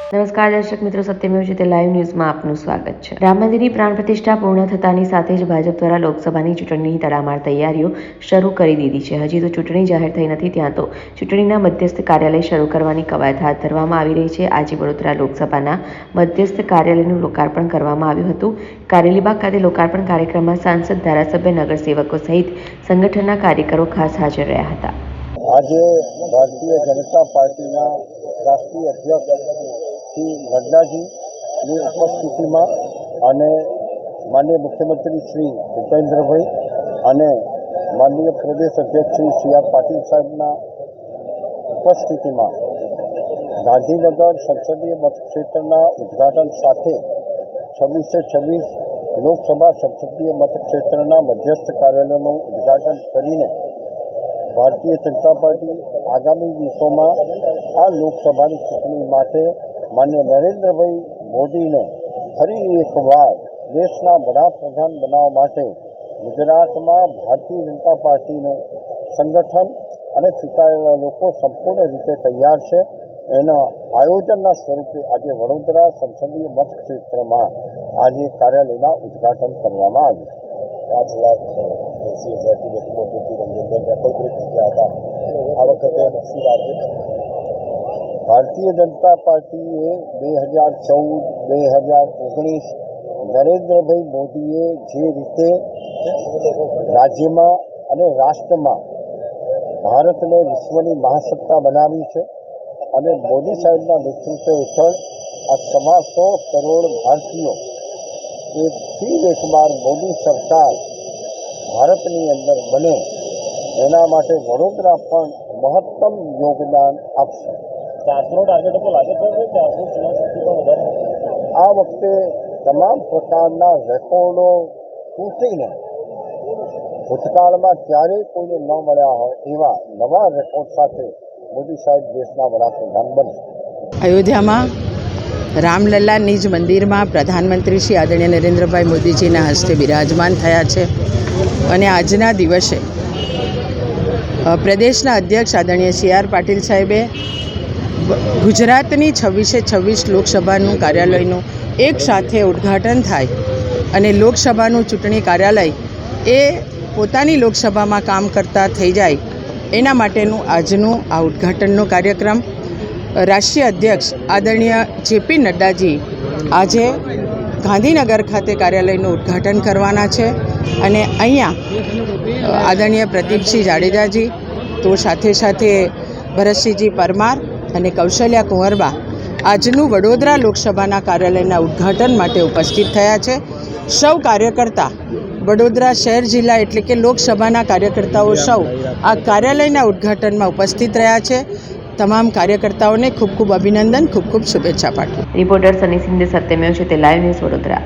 નમસ્કાર દર્શક મિત્રો, સત્યમેવ જયતે લાઈવ ન્યૂઝમાં આપનું સ્વાગત છે। રામ મંદિરની પ્રાણ પ્રતિષ્ઠા પૂર્ણ થતાની સાથે જ ભાજપ દ્વારા લોકસભાની ચૂંટણીની તડામાર તૈયારીઓ શરૂ કરી દીધી છે। હજી તો ચૂંટણી જાહેર થઈ નથી, ત્યાં તો ચૂંટણીના મધ્યસ્થ કાર્યાલય શરૂ કરવાની કવાયત હાથ ધરવામાં આવી રહી છે। આજે વડોદરા લોકસભાના મધ્યસ્થ કાર્યાલયનું લોકાર્પણ કરવામાં આવ્યું હતું। કારેલીબાગ ખાતે લોકાર્પણ કાર્યક્રમમાં સાંસદ, ધારાસભ્ય, નગરસેવકો સહિત સંગઠનના કાર્યકરો ખાસ હાજર રહ્યા હતા। આજે ભારતીય જનતા પાર્ટીના રાષ્ટ્રીય અધ્યક્ષ શ્રી નડ્ડાજીની ઉપસ્થિતિમાં અને માનનીય મુખ્યમંત્રી શ્રી ભૂપેન્દ્રભાઈ અને માનનીય પ્રદેશ અધ્યક્ષ શ્રી સી.આર. પાટીલ સાહેબના ઉપસ્થિતિમાં ગાંધીનગર સંસદીય મતક્ષેત્રના ઉદ્ઘાટન સાથે 26 લોકસભા સંસદીય મતક્ષેત્રના મધ્યસ્થ કાર્યાલયનું ઉદ્ઘાટન કરીને ભારતીય જનતા પાર્ટી આગામી દિવસોમાં આ લોકસભાની ચૂંટણી માટે માનનીય નરેન્દ્રભાઈ મોદીને ફરી એકવાર દેશના વડાપ્રધાન બનાવવા માટે ગુજરાતમાં ભારતીય જનતા પાર્ટીનું સંગઠન અને ચૂંટાયેલા લોકો સંપૂર્ણ રીતે તૈયાર છે। એના આયોજનના સ્વરૂપે આજે વડોદરા સંસદીય મતક્ષેત્રમાં આજે કાર્યાલયના ઉદ્ઘાટન કરવામાં આવ્યું। 5,80,000થી વધુ મતોથી રંજનબેન રેકોર્ડ બ્રેક થયા હતા। આ વખતે શું રાજ્ય ભારતીય જનતા પાર્ટીએ 2014-2019 નરેન્દ્રભાઈ મોદીએ જે રીતે રાજ્યમાં અને રાષ્ટ્રમાં ભારતને વિશ્વની મહાસત્તા બનાવી છે અને મોદી સાહેબના નેતૃત્વ હેઠળ આ 125 કરોડ ભારતીયો એ ફરી એકવાર મોદી સરકાર ભારતની અંદર બને એના માટે વડોદરા પણ મહત્તમ યોગદાન આપશે। 400 ટાર્ગેટો તો લાગે છે, 400 આ વખતે તમામ પ્રકારના રેકોર્ડો તૂટીને ભૂતકાળમાં ક્યારેય કોઈને ન મળ્યા હોય એવા નવા રેકોર્ડ સાથે મોદી સાહેબ દેશના વડાપ્રધાન બનશે। અયોધ્યામાં રામલલ્લા નિજ મંદિરમાં પ્રધાનમંત્રી શ્રી આદરણીય નરેન્દ્રભાઈ મોદીજીના હસ્તે બિરાજમાન થયા છે અને આજના દિવસે પ્રદેશના અધ્યક્ષ આદરણીય સી.આર. પાટીલ સાહેબે ગુજરાતની 26 લોકસભાનું કાર્યાલયનું એક સાથે ઉદ્ઘાટન થાય અને લોકસભાનું ચૂંટણી કાર્યાલય એ પોતાની લોકસભામાં કામ કરતા થઈ જાય એના માટેનું આજનું આ ઉદ્ઘાટનનો કાર્યક્રમ રાષ્ટ્રીય અધ્યક્ષ આદરણીય જે.પી. નડ્ડાજી આજે ગાંધીનગર ખાતે કાર્યાલયનું ઉદ્ઘાટન કરવાના છે અને અહીંયા આદરણીય પ્રદીપસિંહ જાડેજાજી તો સાથે સાથે ભરતસિંહજી પરમાર અને કૌશલ્યા કુંવરબા આજનું વડોદરા લોકસભાના કાર્યાલયના ઉદ્ઘાટન માટે ઉપસ્થિત થયા છે। સૌ કાર્યકર્તા વડોદરા શહેર જિલ્લા એટલે કે લોકસભાના કાર્યકર્તાઓ સૌ આ કાર્યાલયના ઉદ્ઘાટનમાં ઉપસ્થિત રહ્યા છે। તમામ કાર્યકર્તાઓને ખૂબ ખૂબ અભિનંદન, ખૂબ ખૂબ શુભેચ્છા પાઠવું। રિપોર્ટર સની સિંધે, સત્યમેવ જયતે લાઈવ ન્યૂઝ, વડોદરા।